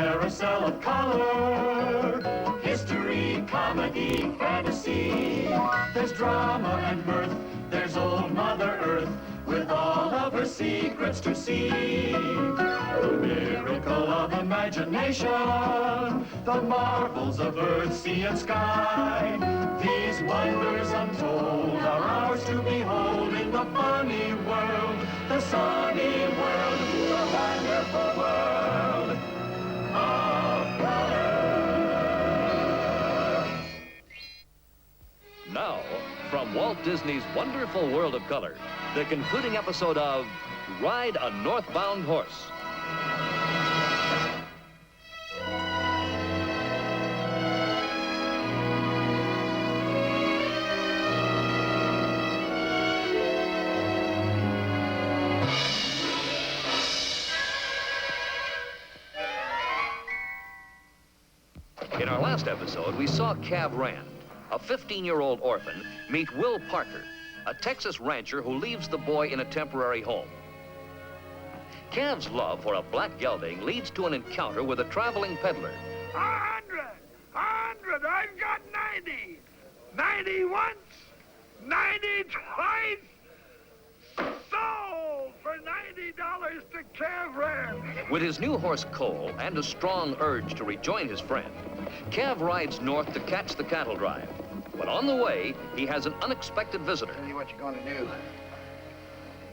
carousel of color. History, comedy, fantasy. There's drama and mirth. There's old Mother Earth with all of her secrets to see. The miracle of imagination, the marvels of earth, sea, and sky. These wonders untold are ours to behold in the funny world, the sunny world, the wonderful world of color. Now, from Walt Disney's Wonderful World of Color, the concluding episode of Ride a Northbound Horse. In our last episode, we saw Cav Rand, a 15-year-old orphan, meet Will Parker, a Texas rancher who leaves the boy in a temporary home. Cav's love for a black gelding leads to an encounter with a traveling peddler. 100! I've got 90! 90 once, 90 twice! Sold for $90 to Cav Rand! With his new horse, Cole, and a strong urge to rejoin his friend, Cav rides north to catch the cattle drive. But on the way, he has an unexpected visitor. Tell you what you're gonna do.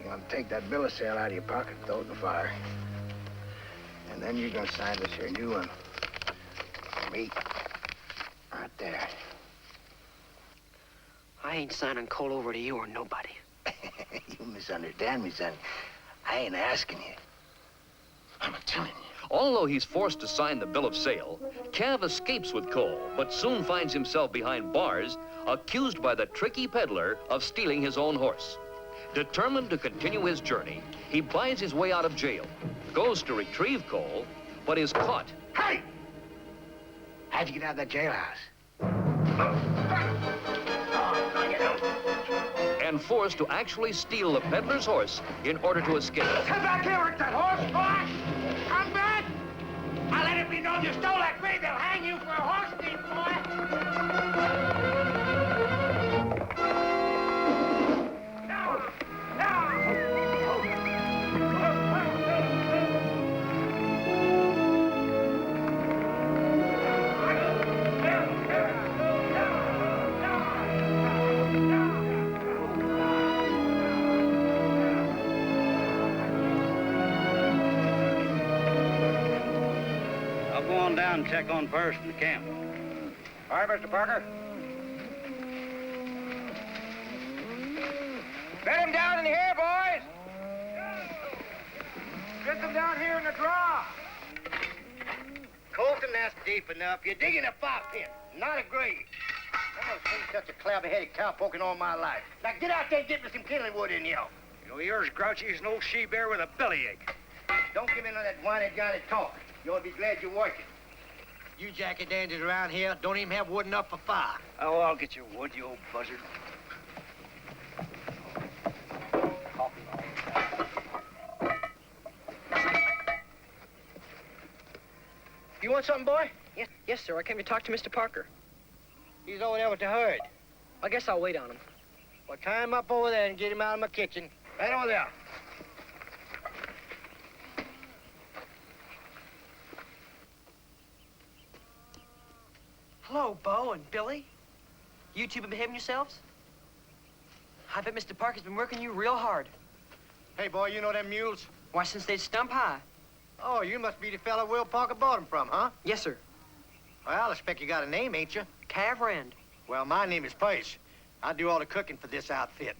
You're gonna take that bill of sale out of your pocket, throw it in the fire. And then you're gonna sign this here new one. Me. Right there. I ain't signing Cole over to you or nobody. You misunderstand me, son. I ain't asking you. I'm telling you. Although he's forced to sign the bill of sale, Cav escapes with Cole, but soon finds himself behind bars, accused by the tricky peddler of stealing his own horse. Determined to continue his journey, he buys his way out of jail, goes to retrieve Cole, but is caught. Hey! How'd you get out of that jailhouse? And forced to actually steal the peddler's horse in order to escape. Come back here with that horse, boy! Come back! I'll let it be known you stole that grave. They'll hang you for a horse thief, boy! Down and check on first in the camp. All right, Mr. Parker. Get him down in here, boys! Get them down here in the draw! Colton, that's deep enough. You're digging a fire pit, not a grave. I've never seen such a clabber-headed cowpoke in all my life. Now get out there and get me some kindling wood in you. You know, you're as grouchy as an old she-bear with a bellyache. Don't give me none of that whiny-johnny talk. You ought to be glad you're working. You jacky-dandies around here don't even have wood enough for fire. Oh, I'll get your wood, you old buzzard. You want something, boy? Yes, sir. I came to talk to Mr. Parker. He's over there with the herd. I guess I'll wait on him. Well, tie him up over there and get him out of my kitchen. Right over there. Hello, Bo and Billy. You two been behaving yourselves? I bet Mr. Parker's been working you real hard. Hey, boy, you know them mules? Why, since they'd stump high. Oh, you must be the fella Will Parker bought them from, huh? Yes, sir. Well, I expect you got a name, ain't you? Cav Rand. Well, my name is Pace. I do all the cooking for this outfit.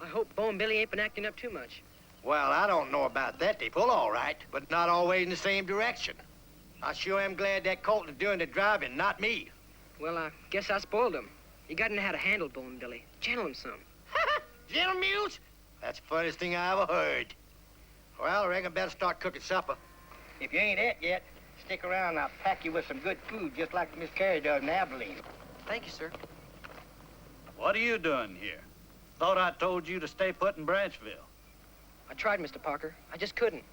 I hope Bo and Billy ain't been acting up too much. Well, I don't know about that. They pull all right, but not always in the same direction. I sure am glad that Colton is doing the driving, not me. Well, I guess I spoiled him. You gotta know how to handle Bo and Billy. Channel him some. Gentle mules? That's the funniest thing I ever heard. Well, I reckon I better start cooking supper. If you ain't et yet, stick around and I'll pack you with some good food, just like Miss Carey does in Abilene. Thank you, sir. What are you doing here? Thought I told you to stay put in Branchville. I tried, Mr. Parker. I just couldn't.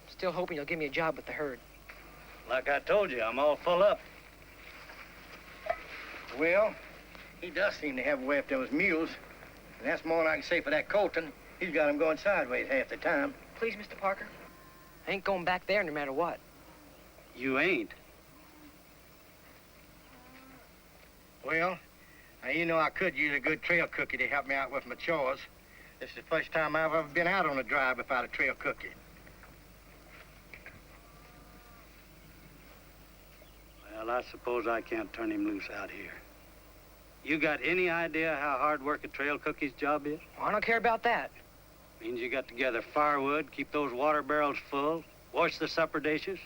Still hoping you'll give me a job with the herd. Like I told you, I'm all full up. Well, he does seem to have a way up those mules. And that's more than I can say for that Colton. He's got him going sideways half the time. Please, Mr. Parker. I ain't going back there no matter what. You ain't. Well, now, you know I could use a good trail cookie to help me out with my chores. This is the first time I've ever been out on a drive without a trail cookie. Well, I suppose I can't turn him loose out here. You got any idea how hard work a trail cookie's job is? Well, I don't care about that. Means you got to gather firewood, keep those water barrels full, wash the supper dishes.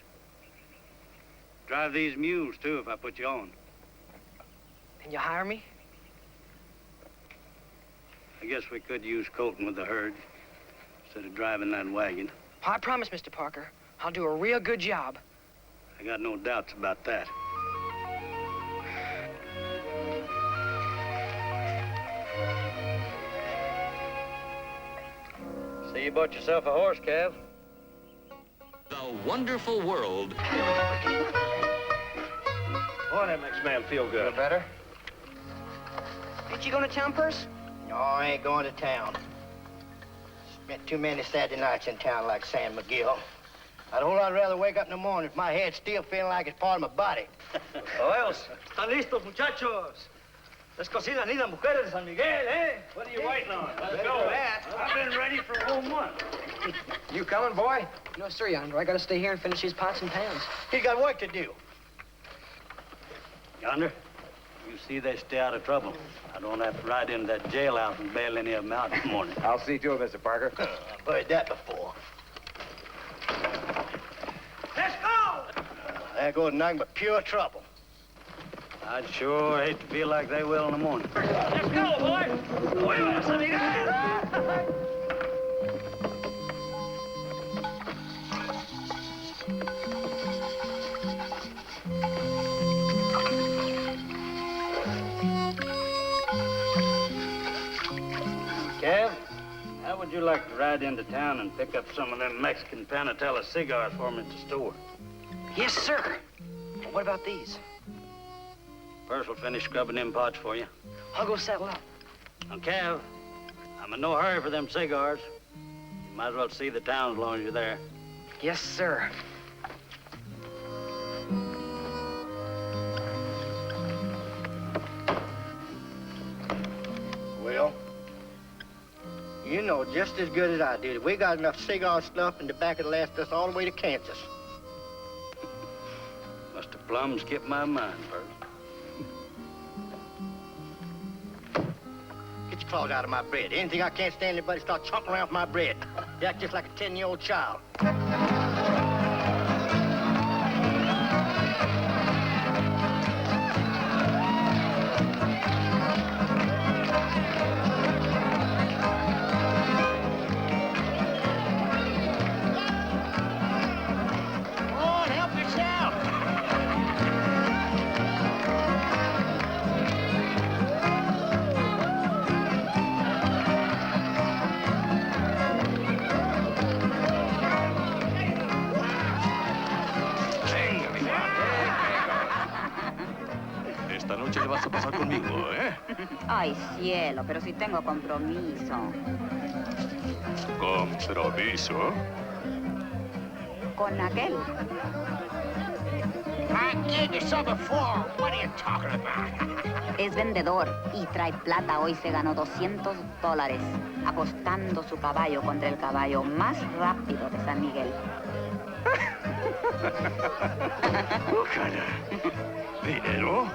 Drive these mules, too, if I put you on. Can you hire me? I guess we could use Colton with the herd instead of driving that wagon. I promise, Mr. Parker, I'll do a real good job. I got no doubts about that. See you bought yourself a horse, Cav. The wonderful world. Boy, that makes man feel good. Feel better? Ain't you going to town, Purse? No, I ain't going to town. Spent too many Saturday nights in town like Sam McGill. I'd a whole lot rather wake up in the morning if my head's still feeling like it's part of my body. Caballeros, ¿están listos, muchachos? Es cocina ni las mujeres de San Miguel, eh? What are you waiting on? Let's go. I've been ready for a whole month. You coming, boy? No, sir, Yonder. I gotta stay here and finish these pots and pans. He's got work to do. Yonder, you see they stay out of trouble. I don't have to ride into that jailhouse and bail any of them out in the morning. I'll see to it, Mr. Parker. I've heard that before. Let's go! There goes nothing but pure trouble. I'd sure hate to feel like they will in the morning. Let's go, boy! Oye, San Miguel! Cav, how would you like to ride into town and pick up some of them Mexican Panatella cigars for me at the store? Yes, sir. Well, what about these? First, we'll finish scrubbing them pots for you. I'll go settle up. Now, Cav, I'm in no hurry for them cigars. You might as well see the town as long as you're there. Yes, sir. Well, you know just as good as I do that we got enough cigar stuff in the back to last us all the way to Kansas. Must have plumb skipped my mind first. Get your claws out of my bread. Anything I can't stand, anybody start chomping around for my bread. You act just like a 10-year-old child. Esta noche le vas a pasar conmigo, ¿eh? Ay, cielo, pero si tengo compromiso. ¿Compromiso? Con aquel. I gave you some before. What are you talking about? Es vendedor y trae plata. Hoy se ganó $200 apostando su caballo contra el caballo más rápido de San Miguel. Ojalá. ¿Dinero?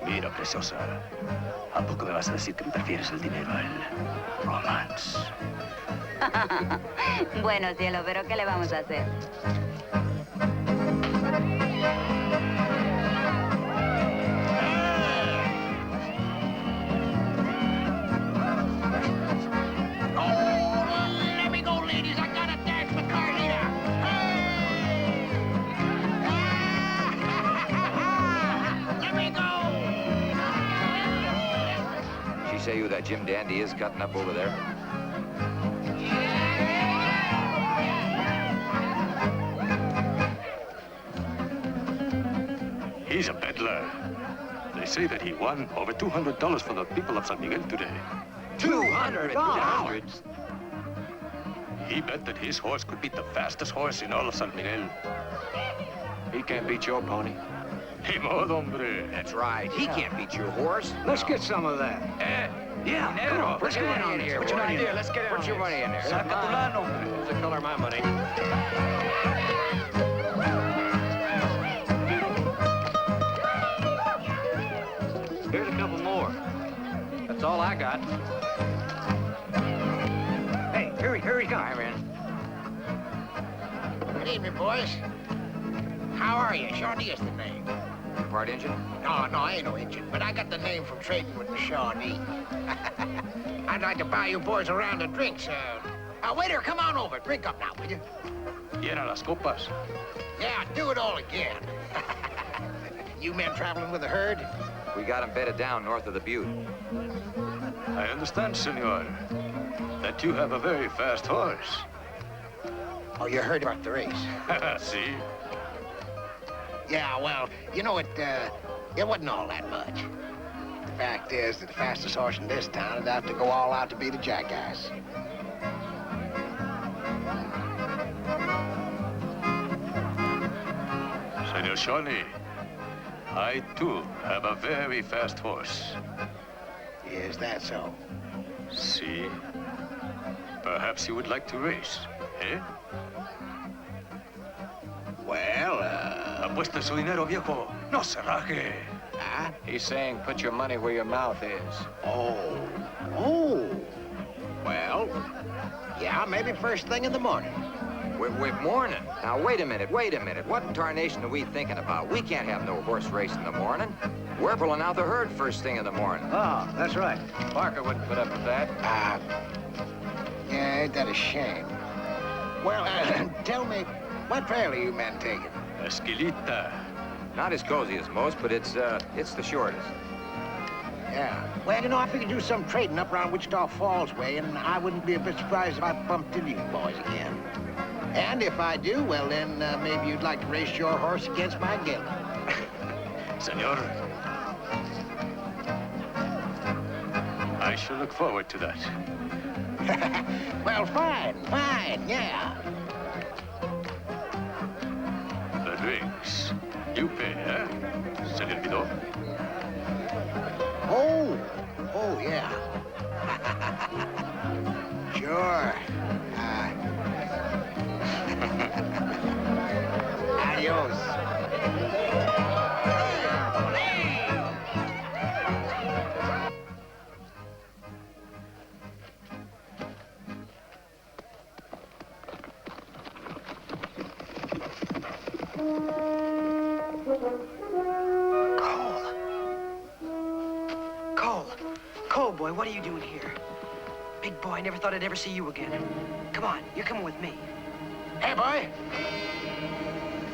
Mira, preciosa. ¿A poco me vas a decir que me prefieres el dinero al romance? Bueno, cielo, pero ¿qué le vamos a hacer? Say who that Jim Dandy is cutting up over there? He's a peddler. They say that he won over $200 for the people of San Miguel today. $200? He bet that his horse could beat the fastest horse in all of San Miguel. He can't beat your pony. Ni modo, hombre. That's right. He can't beat your horse. Let's get some of that. Yeah, come on. Put your money in here. Put your money in here. Let's get it Put your money in there. Saca tu lano. Here's the color of my money. Here's a couple more. That's all I got. Hey, hurry, come. Hi, man. Good evening, boys. How are you? Shawnee is the name. Part engine? No, I ain't no Injun, but I got the name from trading with the Shawnee. I'd like to buy you boys a round of drinks. Waiter, come on over. Drink up now, will you? Llena las copas. Yeah, do it all again. You men traveling with the herd? We got him bedded down north of the butte. I understand, senor, that you have a very fast horse. Oh, you heard about the race? See? Yeah, well, you know, it wasn't all that much. The fact is that the fastest horse in this town would have to go all out to beat a jackass. Senor Shawnee, I, too, have a very fast horse. Is that so? See? Perhaps you would like to race, eh? Well, Apuesta su dinero, viejo. No se raje. Huh? He's saying put your money where your mouth is. Oh. Well, yeah, maybe first thing in the morning. We're morning. Now, wait a minute. What in tarnation are we thinking about? We can't have no horse race in the morning. We're pulling out the herd first thing in the morning. Oh, that's right. Parker wouldn't put up with that. Yeah, ain't that a shame? Well, tell me, what trail are you men taking? Esquilita. Not as cozy as most, but it's the shortest. Yeah. Well, you know, I figured do some trading up around Wichita Falls way, and I wouldn't be a bit surprised if I bumped into you boys again. And if I do, well, then maybe you'd like to race your horse against my gelding. Senor, I shall look forward to that. Well, fine, yeah. The drinks. You pay, eh? Se le olvidó. Oh, yeah. Sure. Adios. Cole, boy, what are you doing here? Big boy, I never thought I'd ever see you again. Come on, you're coming with me. Hey, boy.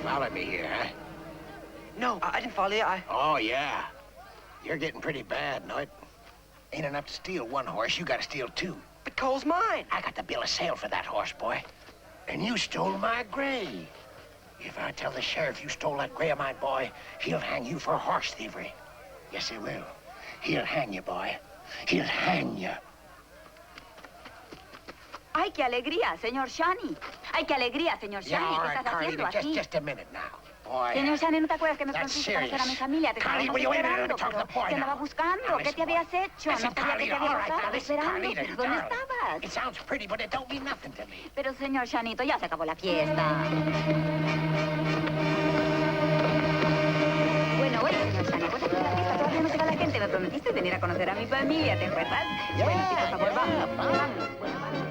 Followed me here, huh? No, I didn't follow you. Oh, yeah. You're getting pretty bad, know it? Ain't enough to steal one horse, you gotta steal two. But Cole's mine. I got the bill of sale for that horse, boy. And you stole my gray. If I tell the sheriff you stole that gray of mine, boy, he'll hang you for horse thievery. Yes, he will. He'll hang you, boy. He'll hang you. ¡Ay, qué alegría, señor Shawnee! ¡Ay, qué alegría, señor Shawnee! Yeah, all ¿Qué right, estás Carey, haciendo aquí? just a minute now. Boy, Señor Shawnee, ¿no te acuerdas que me that's prometiste conocer a mi serious. familia? Te Carey, estábamos will you wait a minute? Let me esperando, talk to the boy pero te andaba now. buscando. Now, ¿Qué te listen, habías boy. hecho? Listen, No sabía que Carey, te all había right, now pasado listen, esperando. Carey, ¿Pero dónde darling. estabas? It sounds pretty, but it don't mean nothing to me. Pero, señor Shanito, ya se acabó la fiesta. Bueno, señor Shawnee, pues aquí en la fiesta todavía no se va la gente. Me prometiste venir a conocer a mi familia, ¿te acuerdas? Bueno, chicos, por favor, vamos. Vamos. Bueno, vamos.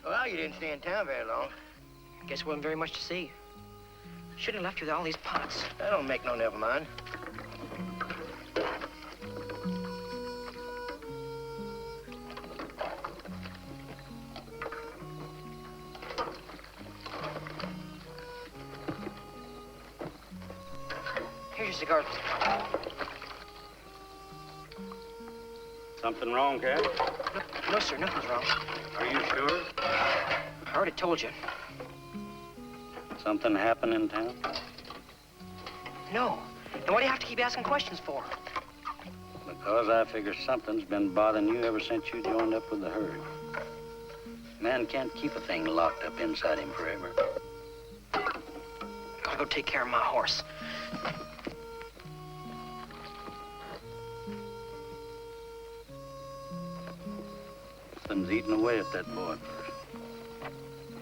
Well, you didn't stay in town very long. Guess there wasn't very much to see. Shouldn't have left you with all these pots. That don't make no never mind. Here's your cigar. Something wrong, Cav? No, sir, nothing's wrong. Are you sure? I already told you. Something happened in town? No. Then why do you have to keep asking questions for? Because I figure something's been bothering you ever since you joined up with the herd. Man can't keep a thing locked up inside him forever. I'll go take care of my horse. Something's eating away at that boy.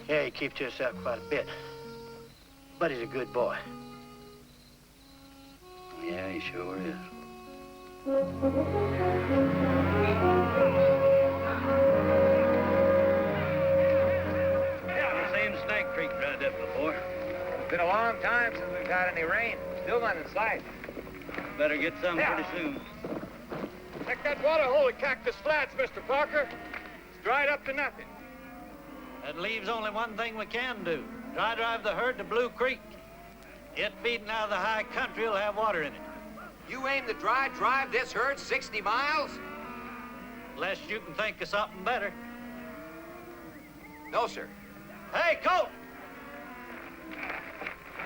Yeah, he keeps to himself quite a bit. But he's a good boy. Yeah, he sure is. Yeah, seen Snake Creek dried up before. It's been a long time since we've had any rain. Still not in sight. Better get some pretty soon. Check that water hole at Cactus Flats, Mr. Parker. It's dried up to nothing. That leaves only one thing we can do. Dry drive the herd to Blue Creek. It feeding out of the high country will have water in it. You aim to dry drive this herd 60 miles? Unless you can think of something better. No, sir. Hey, Colt!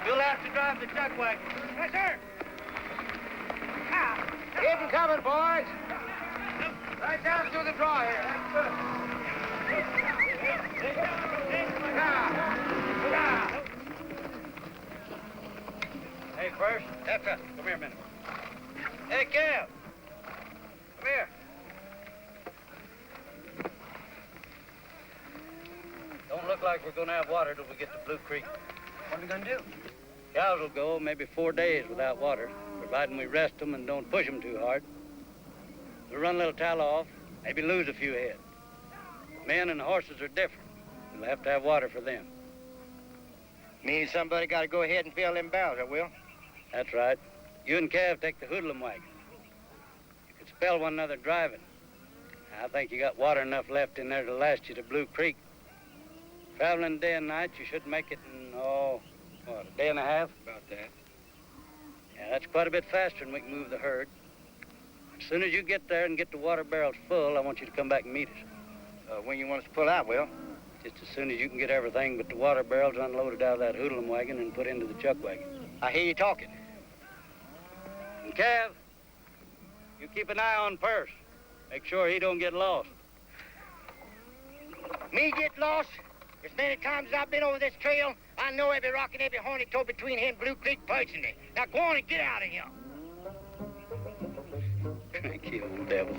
You'll have to drive the chuck wagon. Yes, sir. Keep 'em coming, boys. Right down through the draw here. Hey, first. Come here a minute. Hey, Cav. Come here. Don't look like we're gonna have water till we get to Blue Creek. What are we gonna do? Cows will go maybe 4 days without water, providing we rest them and don't push them too hard. We'll run a little tallow off, maybe lose a few head. Men and horses are different. We'll have to have water for them. Means somebody got to go ahead and fill them barrels, I will. That's right. You and Cav take the hoodlum wagon. You could spell one another driving. I think you got water enough left in there to last you to Blue Creek. Traveling day and night, you should make it in, a day and a half? About that. Yeah, that's quite a bit faster than we can move the herd. As soon as you get there and get the water barrels full, I want you to come back and meet us. When you want us to pull out, Will? Just as soon as you can get everything but the water barrels unloaded out of that hoodlum wagon and put into the chuck wagon. I hear you talking. And Cav, you keep an eye on Purse. Make sure he don't get lost. Me get lost? As many times as I've been over this trail, I know every rock and every horny toe between here and Blue Creek personally. Now go on and get out of here. Cranky old devil.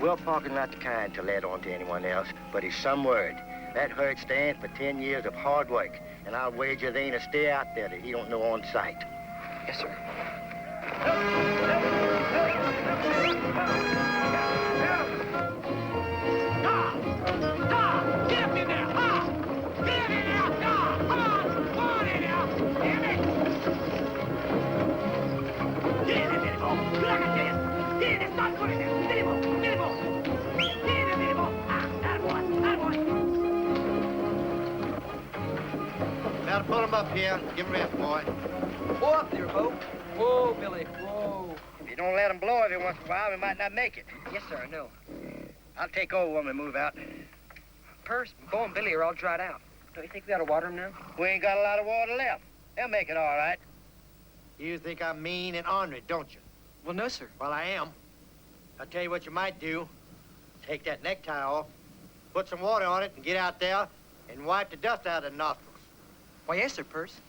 Will Parker's not the kind to let on to anyone else, but he's some word. That herd stands for 10 years of hard work, and I'll wager there ain't a steer out there that he don't know on sight. Yes, sir. Get up in there! Get in there! Come on! Come on in there! Damn it! Get in there, Billy Bo! Do like I tell you! Get in there! Start putting there! Billy Bo! Billy Bo! Get in there, Billy Bo! That boy! Now to pull him up here. Give him rest, boy. Whoa up there, Bo. Whoa, Billy. Whoa. If you don't let him blow every once in a while, we might not make it. Yes, sir, I know. I'll take over when we move out. Purse, Bo and Billy are all dried out. Don't you think we ought to water them now? We ain't got a lot of water left. They'll make it all right. You think I'm mean and ornery, don't you? Well, no, sir. Well, I am. I'll tell you what you might do. Take that necktie off, put some water on it, and get out there and wipe the dust out of the nostrils. Why, yes, sir, Purse.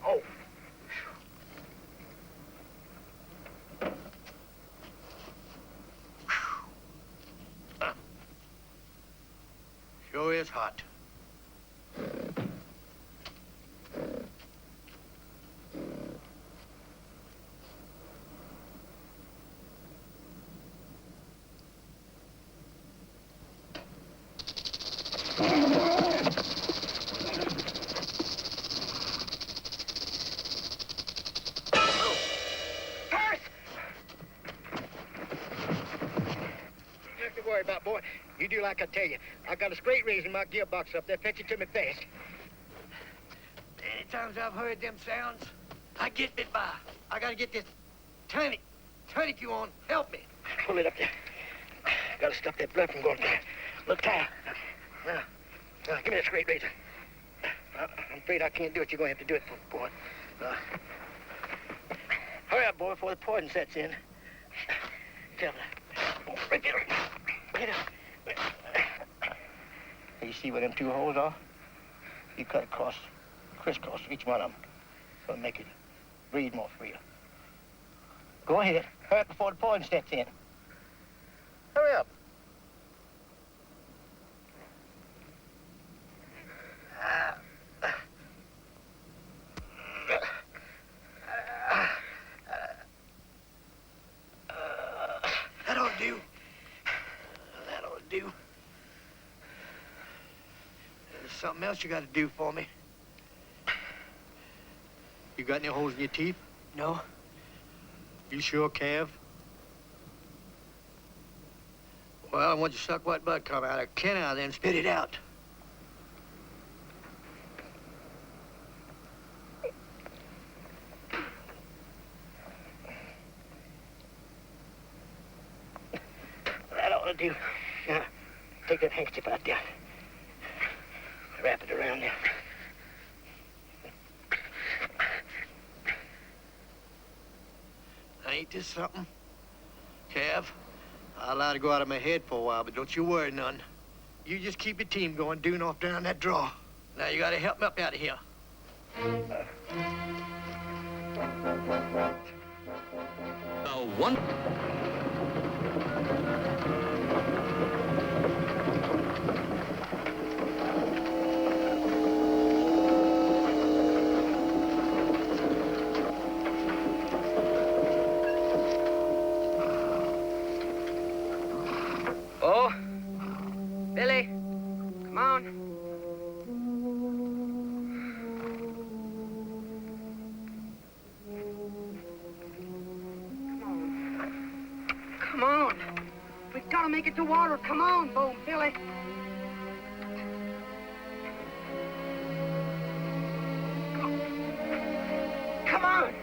Oh. Sure is hot. Nothing to worry about, boy. You do like I tell you. I got a straight raise in my gearbox up there. Fetch it to me fast. times I've heard them sounds. I get bit by. I gotta get this. Turn it. Turn it, you on. Help me. Pull it up there. Gotta stop that blood from going there. Look tight. Now, give me that straight razor. I'm afraid I can't do it. You're gonna have to do it, boy. Hurry up, boy, before the poison sets in. Tell me. Right there. Get up. You see where them 2 holes are? You cut across, crisscross each one of them. So make it breathe more freely. Go ahead. Hurry up before the poison sets in. Hurry up. That ought to do. That ought to do. There's something else you got to do for me. You got any holes in your teeth? No. You sure, Cav? Well, I want you to suck what blood come out of Ken out there and spit it out. That ought to do. Now, take that handkerchief out there. Wrap it around there. Ain't this something? Cav, I'll allow to go out of my head for a while, but don't you worry none. You just keep your team going, due north down that draw. Now you gotta help me up out of here. One. Oh, Billy, come on. Come on. We've got to make it to water. Come on, Boom, Billy. Come on.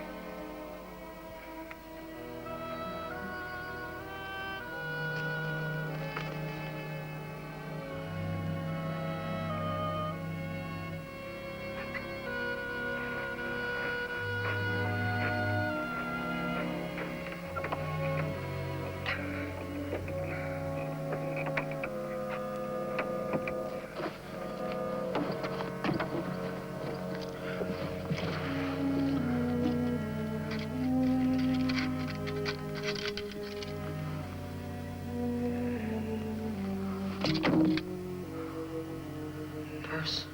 Nurse,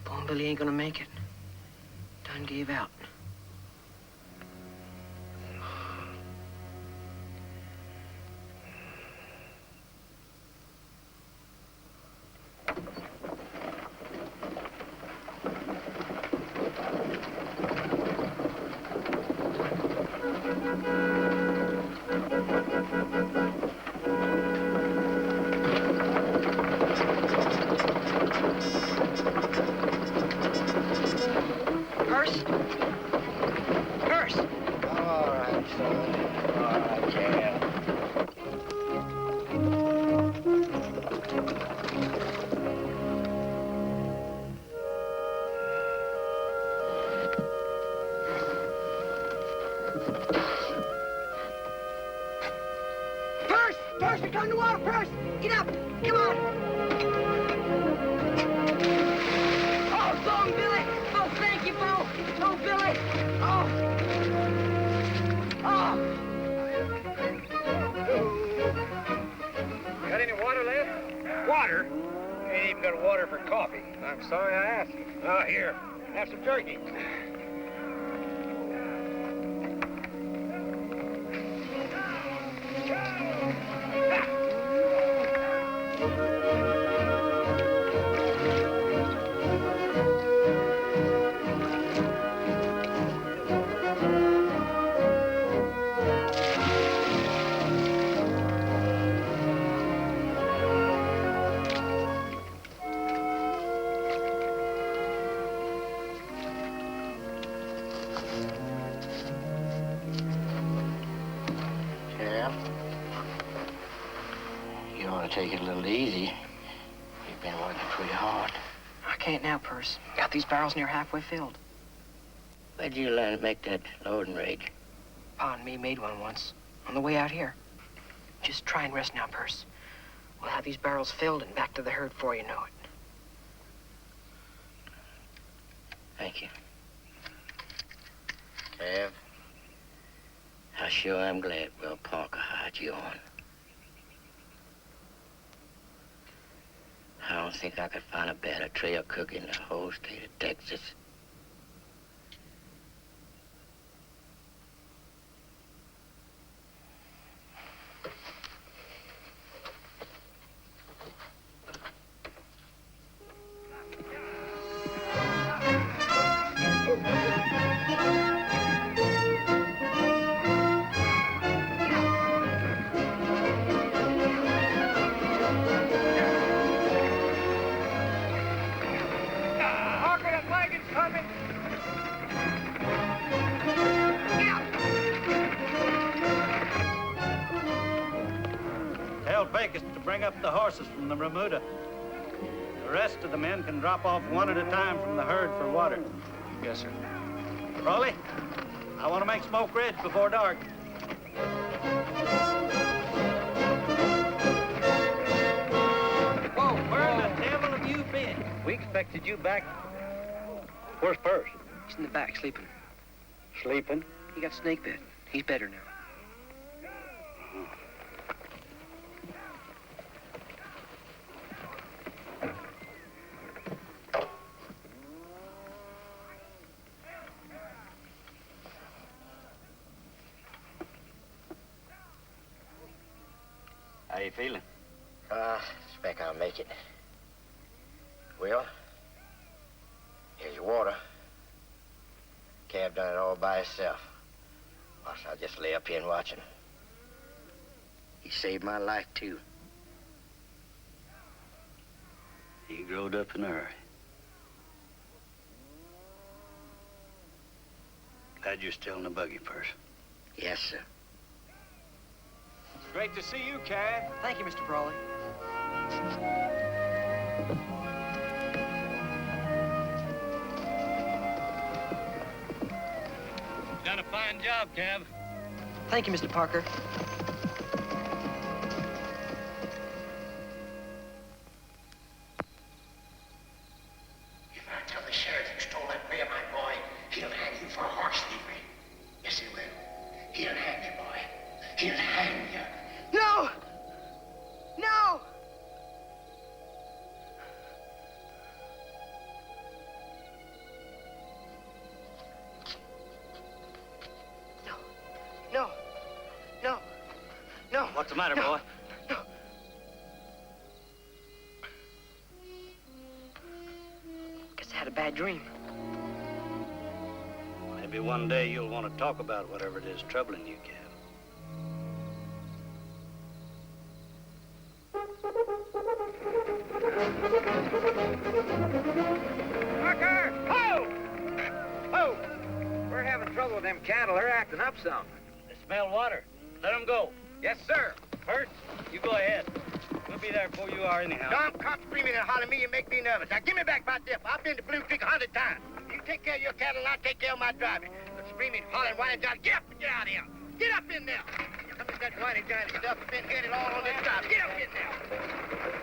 Boom Billy ain't gonna make it. Done gave out. Nurse? Nurse! All right, son. All right, Cav. First! First, we're going to water. First! Get up! Come on! Oh, Boom, Billy! Oh, thank you, Bo! Oh, Billy! Oh! Oh! Got any water left? Water? Ain't even got water for coffee. I'm sorry I asked you. Oh, here. Have some jerky. take it a little easy. You've been working pretty hard. I can't now, Perce. Got these barrels near halfway filled. Where'd you learn to make that loading rig? Pa and me made one once, on the way out here. Just try and rest now, Perce. We'll have these barrels filled and back to the herd before you know it. Thank you. Cav, I sure am glad Will Parker hired you on. I don't think I could find a better trail cook in the whole state of Texas. Bring up the horses from the remuda. The rest of the men can drop off one at a time from the herd for water. Yes, sir. Raleigh, I want to make Smoke Ridge before dark. Whoa, where the devil have you been? We expected you back. Where's Perce? He's in the back, sleeping. Sleeping? He got snake bit. He's better now. How you feeling? Expect I'll make it. Will, here's your water. Cav done it all by himself. I'll just lay up here and watch him. He saved my life, too. He growed up in a hurry. Glad you're still in the buggy, Perce. Yes, sir. Great to see you, Cav. Thank you, Mr. Brawley. Done a fine job, Cav. Thank you, Mr. Parker. If I tell the sheriff you stole that bear, my boy, he'll hang you for horse thievery. Yes, he will. He'll hang you, boy. He'll hang you. No! No! No. No. No. No. What's the matter, boy? No. Guess I had a bad dream. Maybe one day you'll want to talk about whatever it is troubling you, Cav. Parker! Ho! Ho! We're having trouble with them cattle. They're acting up some. They smell water. Let them go. Yes, sir. Perce, you go ahead. We'll be there before you are anyhow. Don't come screaming and hollering at me and make me nervous. Now, give me back my dip. I've been to Blue Creek 100 times. You take care of your cattle and I'll take care of my driving. But screaming, hollering, whining, down. Get up and get out of here. Get up in there. Come with that whiny, giant stuff. I've been hearing it all on this drive. Get up in there.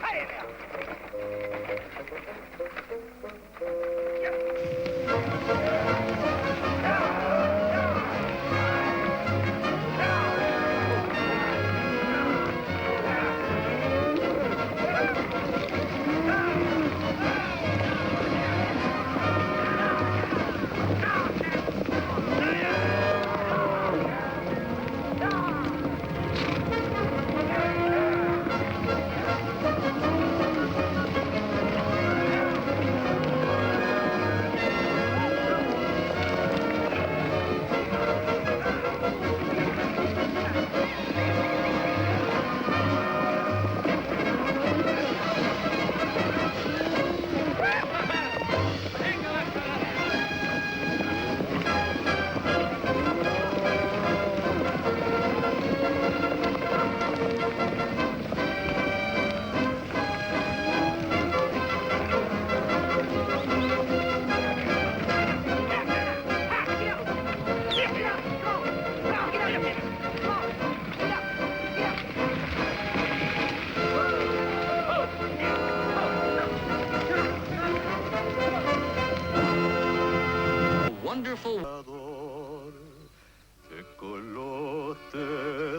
Hey, there. wonderful... Tecolote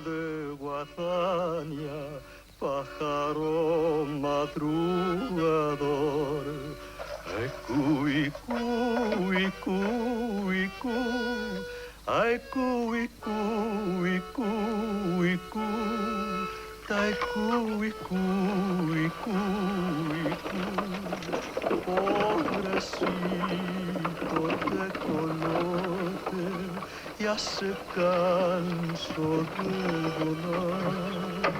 de guadaña, pájaro madrugador. Ay, cuy, cuy, cuy, cuy. Ay, cuy, cuy, cuy, cuy. Ay, cuy, cuy, cuy, cuy. Pobrecito tecolote, ya se cansó de volar.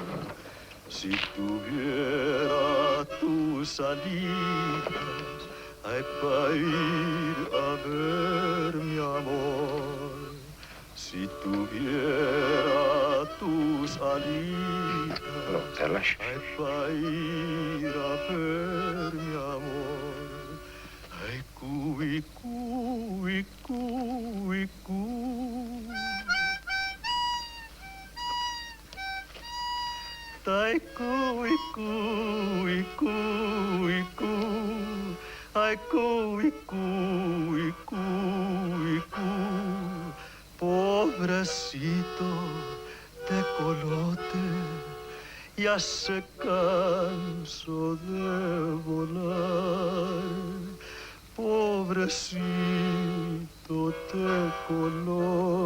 Si tuviera tus alitas, ay, pa' ir a ver mi amor. Si tuviera tus alitas, ay, pa' ir a ver mi amor. Ay, cuy, cuy, cuy, cuy. Ay, cuy, cuy, cuy, cuy. Ay, cuy, cuy, cuy, cuy. Pobrecito tecolote, ya se cansó de volar. Pobrecito tecolote,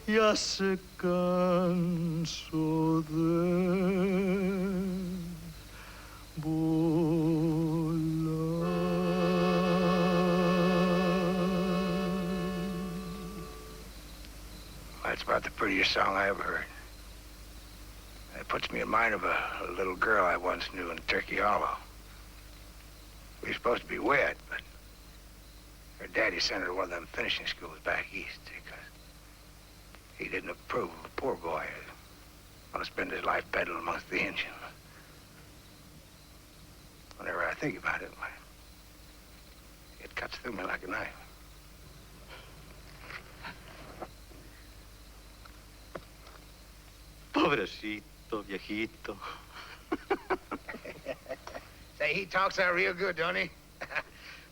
ya se cansó de volar. That's about the prettiest song I ever heard. It puts me in mind of a little girl I once knew in Turkey Hollow. We were supposed to be wed, but her daddy sent her to one of them finishing schools back east because he didn't approve of a poor boy who want to spend his life peddling amongst the Indians. Whenever I think about it, it cuts through me like a knife. Pobrecito, viejito. Say, he talks out real good, don't he?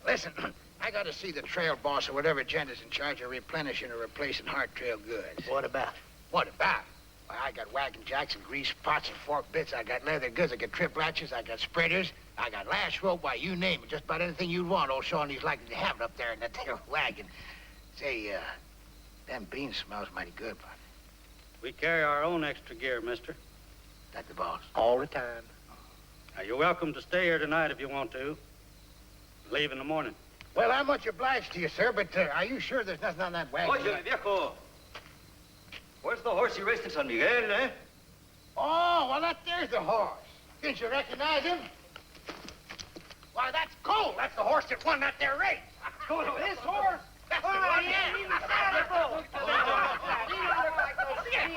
Listen, I got to see the trail boss or whatever gent is in charge of replenishing or replacing hard trail goods. What about? What about? Why, I got wagon jacks and grease pots and fork bits. I got leather goods. I got trip latches. I got spreaders. I got lash rope. Why, you name it. Just about anything you'd want. Old Shawnee's likely to have it up there in that there wagon. Say, them beans smells mighty good, but We carry our own extra gear, mister. that the boss? All the time. Now, you're welcome to stay here tonight if you want to. Leave in the morning. Well, I'm much obliged to you, sir, but are you sure there's nothing on that wagon? Oye, viejo. Where's the horse you raced in San Miguel, eh? Oh, well, there's the horse. Didn't you recognize him? Why, that's Cole. That's the horse that won that there race. This horse? That's the one, yeah.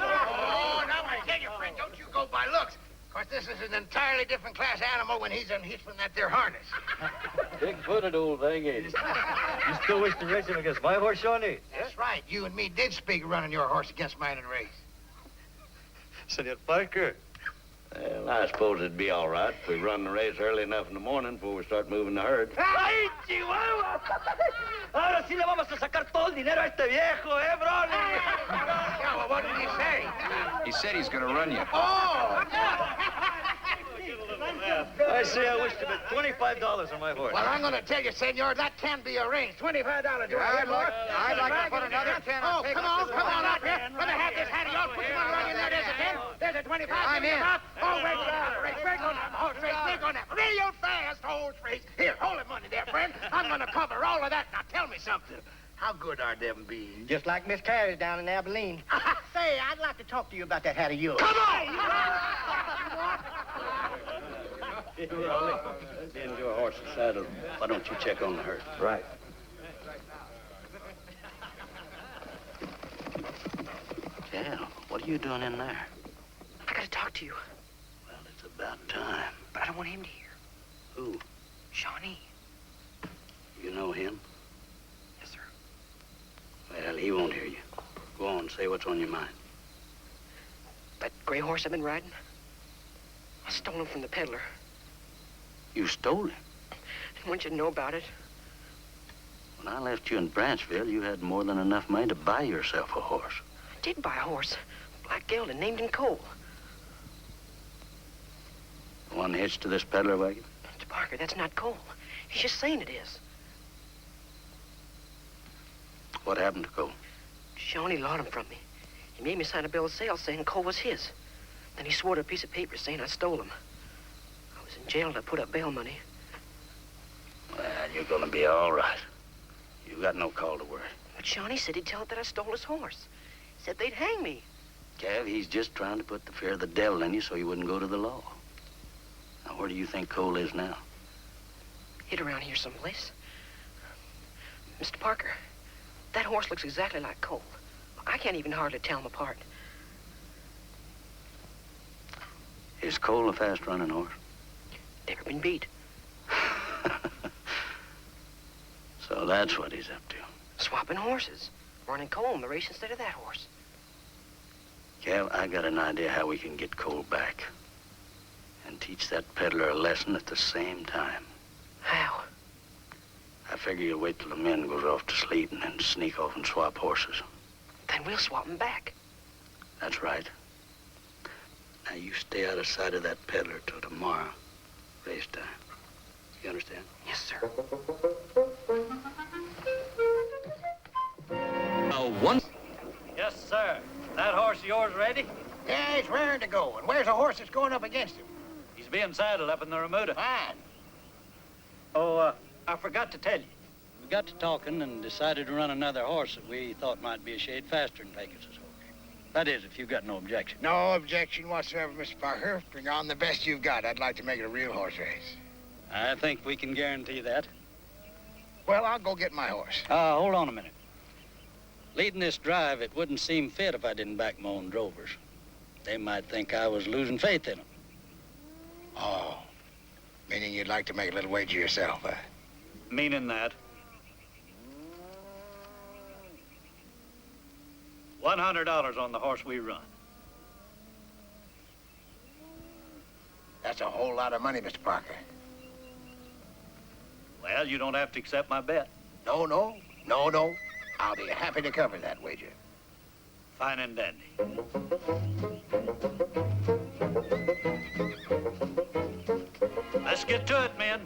Oh, now I tell you, friend, don't you go by looks. Of course, this is an entirely different class animal when he's from that there harness. Big-footed old thing, ain't he? You still wish to race him against my horse, Shawnee? That's right. You and me did speak of running your horse against mine in a race. Senor Parker. Well, I suppose it'd be all right if we run the race early enough in the morning before we start moving the herd. ¡Ay, Chihuahua! Ahora sí le vamos a sacar todo el dinero a este viejo, Broly? Yeah, well, what did he say? He said he's gonna run you. Oh! I say I wish to bet $25 on my horse. Well, I'm going to tell you, senor, that can be arranged. $25, do I hear, Lord? I'd like to put another 10 on come on out here. Let me have this hat of yours. Put your money right in there. There's a 10. There's a 25. I'm in. Oh, wait, we're going to have a horse race. We're going to have a real fast horse race. Here, hold the money there, friend. I'm going to cover all of that. Now, tell me something. How good are them beans? Just like Miss Carey's down in Abilene. Say, I'd like to talk to you about that hat of yours. Come on! Send your horse saddle. Why don't you check on the herd? Right. Cal, what are you doing in there? I gotta talk to you, Well, it's about time. but I don't want him to hear. Who? Shawnee. You know him? Yes, sir. Well, he won't hear you. Go on, say what's on your mind. That gray horse I've been riding, I stole him from the peddler. You stole him? I want you to know about it. Well, When I left you in Branchville, you had more than enough money to buy yourself a horse. I did buy a horse. Black gelding, named in Cole. The one hitched to this peddler wagon? Mr. Parker, that's not Cole. He's just saying it is. What happened to Cole? Shawnee loaned him from me. He made me sign a bill of sale saying Cole was his. Then he swore to a piece of paper saying I stole him. I was in jail and I put up bail money. Well, you're gonna be all right. You got no call to worry. But Shawnee said he'd tell it that I stole his horse. He said they'd hang me. Cav, he's just trying to put the fear of the devil in you so you wouldn't go to the law. Now, where do you think Cole is now? Hid around here someplace. Mr. Parker, that horse looks exactly like Cole. I can't even hardly tell them apart. Is Cole a fast-running horse? Never been beat. So that's what he's up to. Swapping horses. Running Cole in the race instead of that horse. Cav, I got an idea how we can get Cole back. And teach that peddler a lesson at the same time. How? I figure you'll wait till the men goes off to sleep and then sneak off and swap horses. Then we'll swap them back. That's right. Now you stay out of sight of that peddler till tomorrow, race time. You understand? Yes, sir. Yes, sir. That horse of yours ready? Yeah, he's raring to go. And where's the horse that's going up against him? He's being saddled up in the remuda. Fine. Oh, I forgot to tell you. We got to talking and decided to run another horse that we thought might be a shade faster than Pecos's horse. That is, if you've got no objection. No objection whatsoever, Mr. Parker. Bring on the best you've got. I'd like to make it a real horse race. I think we can guarantee that. Well, I'll go get my horse. Hold on a minute. Leading this drive, it wouldn't seem fit if I didn't back my own drovers. They might think I was losing faith in them. Oh, meaning you'd like to make a little wager yourself, huh? Meaning that. $100 on the horse we run. That's a whole lot of money, Mr. Parker. Well, you don't have to accept my bet. No. I'll be happy to cover that wager. Fine and dandy. Let's get to it, men.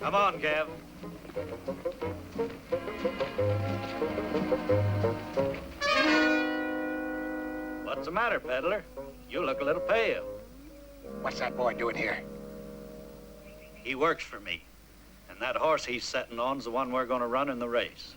Come on, Cav. What's the matter, peddler? You look a little pale. What's that boy doing here? He works for me. And that horse he's setting on's the one we're going to run in the race.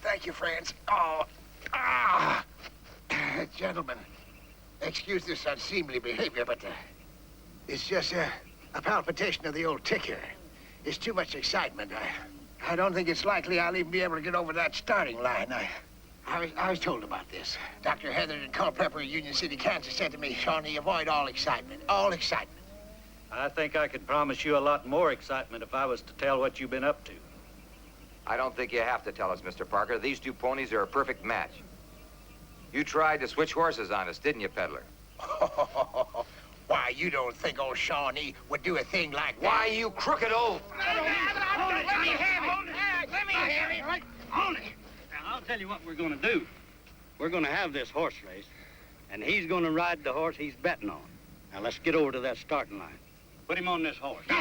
Thank you, friends. Gentlemen, excuse this unseemly behavior, but it's just a palpitation of the old ticker. It's too much excitement. I don't think it's likely I'll even be able to get over that starting line. I was told about this. Dr. Heatherton Culpepper of Union City, Kansas, said to me, Shawnee, avoid all excitement. All excitement. I think I could promise you a lot more excitement if I was to tell what you've been up to. I don't think you have to tell us, Mr. Parker. These two ponies are a perfect match. You tried to switch horses on us, didn't you, peddler? Why, you don't think old Shawnee would do a thing like that? Why, you crooked oaf! Let me have it. Let me have it. Right. Hold it. Now, I'll tell you what we're going to do. We're going to have this horse race, and he's going to ride the horse he's betting on. Now, let's get over to that starting line. Put him on this horse. Get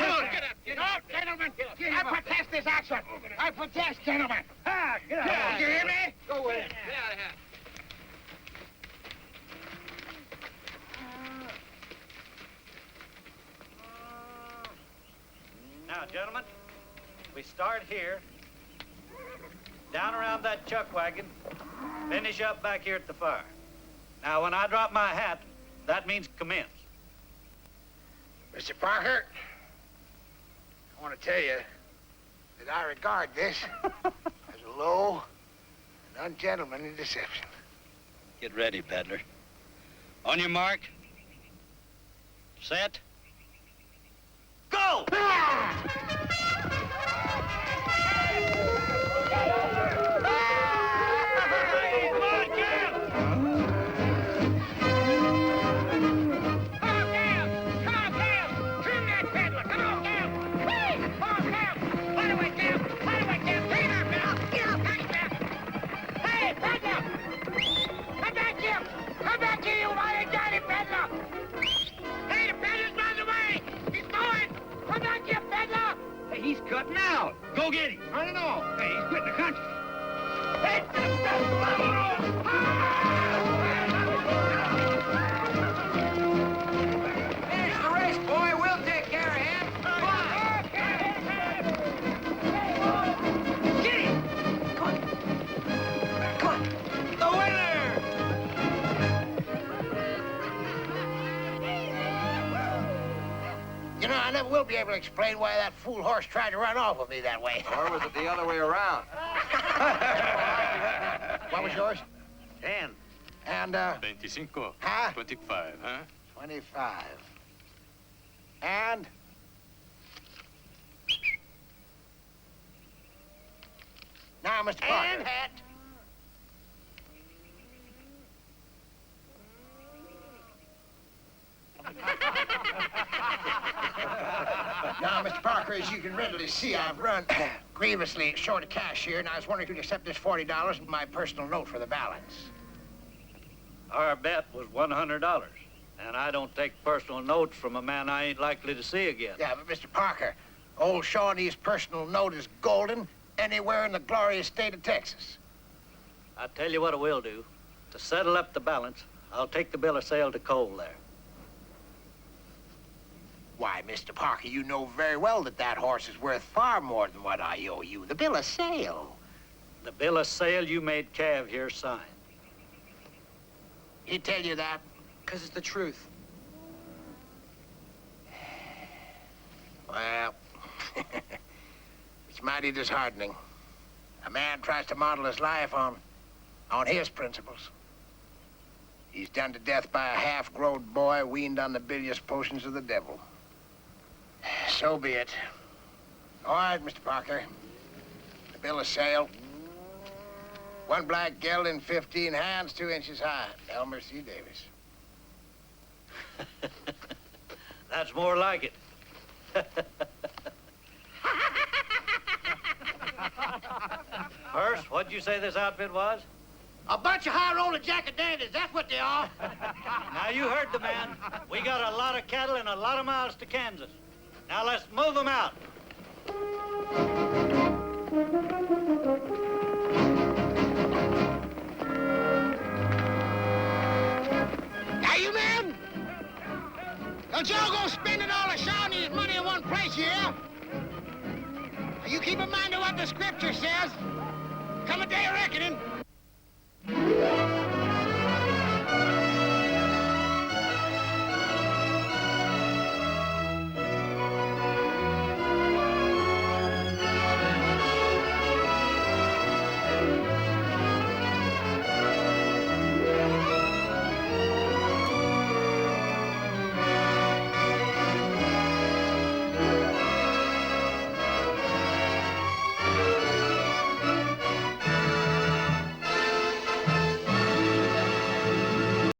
up, gentlemen. I protest this action. I protest, gentlemen. Get out. You hear me? Go away. Get out of here. Now, gentlemen, we start here, down around that chuck wagon, finish up back here at the fire. Now, when I drop my hat, that means commence. Mr. Parker, I want to tell you that I regard this as a low and ungentlemanly deception. Get ready, peddler. On your mark. Set. Go! He's cutting out. Go get him. Run it off. Hey, he's quitting the country. Finish the race, boy. We'll take care of him. Come on. Get him. Come on. Come on. The winner. You know, I never will be able to explain why that fool horse tried to run off with me that way. Or was it the other way around? What was yours? 10. And, 25. Huh? 25, huh? 25. And? Now, Mr. Parker. And hat. Now, Mr. Parker, as you can readily see, I've run grievously short of cash here, and I was wondering if you'd accept this $40 and my personal note for the balance. Our bet was $100, and I don't take personal notes from a man I ain't likely to see again. Yeah, but Mr. Parker, old Shawnee's personal note is golden anywhere in the glorious state of Texas. I tell you what I will do. To settle up the balance, I'll take the bill of sale to Cole there. Why, Mr. Parker, you know very well that that horse is worth far more than what I owe you. The bill of sale. The bill of sale you made Cav here sign. He tell you that? 'Cause it's the truth. Well, it's mighty disheartening. A man tries to model his life on his principles. He's done to death by a half-grown boy weaned on the bilious potions of the devil. So be it. All right, Mr. Parker. The bill of sale. One black gelding, 15 hands, 2 inches high. Elmer C. Davis. That's more like it. First, what'd you say this outfit was? A bunch of high-roller jack-o'-dandies, that's what they are. Now, you heard the man. We got a lot of cattle and a lot of miles to Kansas. Now, let's move them out. Now, you men, don't y'all go spending all of Shawnee's money in one place, yeah? Now, you keep in mind of what the scripture says. Come a day of reckoning.